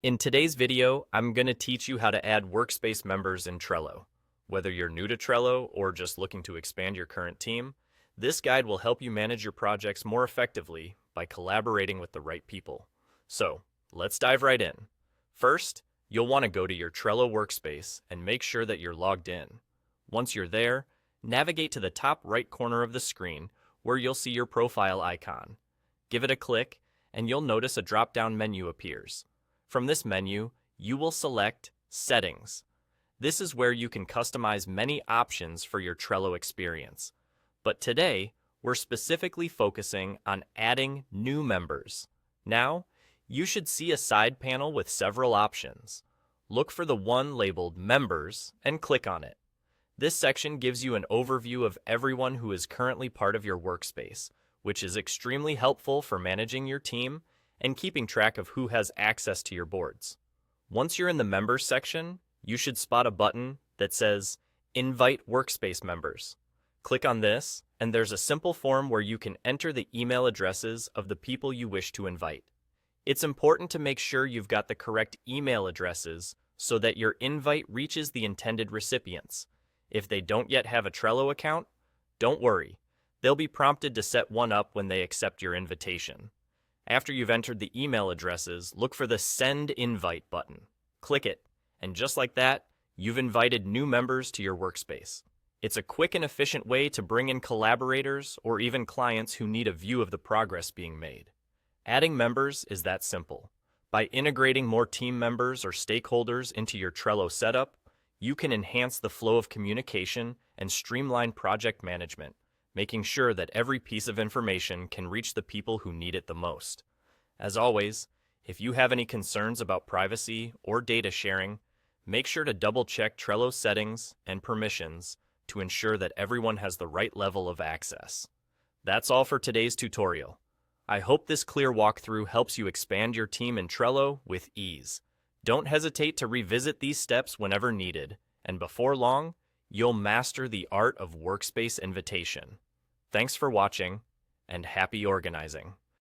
In today's video, I'm going to teach you how to add Workspace members in Trello. Whether you're new to Trello or just looking to expand your current team, this guide will help you manage your projects more effectively by collaborating with the right people. So, let's dive right in. First, you'll want to go to your Trello workspace and make sure that you're logged in. Once you're there, navigate to the top right corner of the screen where you'll see your profile icon. Give it a click, and you'll notice a drop-down menu appears. From this menu, you will select Settings. This is where you can customize many options for your Trello experience. But today, we're specifically focusing on adding new members. Now, you should see a side panel with several options. Look for the one labeled Members and click on it. This section gives you an overview of everyone who is currently part of your workspace, which is extremely helpful for managing your team and keeping track of who has access to your boards. Once you're in the Members section, you should spot a button that says Invite Workspace Members. Click on this, and there's a simple form where you can enter the email addresses of the people you wish to invite. It's important to make sure you've got the correct email addresses so that your invite reaches the intended recipients. If they don't yet have a Trello account, don't worry. They'll be prompted to set one up when they accept your invitation. After you've entered the email addresses, look for the Send Invite button. Click it, and just like that, you've invited new members to your workspace. It's a quick and efficient way to bring in collaborators or even clients who need a view of the progress being made. Adding members is that simple. By integrating more team members or stakeholders into your Trello setup, you can enhance the flow of communication and streamline project management, making sure that every piece of information can reach the people who need it the most. As always, if you have any concerns about privacy or data sharing, make sure to double-check Trello settings and permissions to ensure that everyone has the right level of access. That's all for today's tutorial. I hope this clear walkthrough helps you expand your team in Trello with ease. Don't hesitate to revisit these steps whenever needed, and before long, you'll master the art of workspace invitation. Thanks for watching, and happy organizing.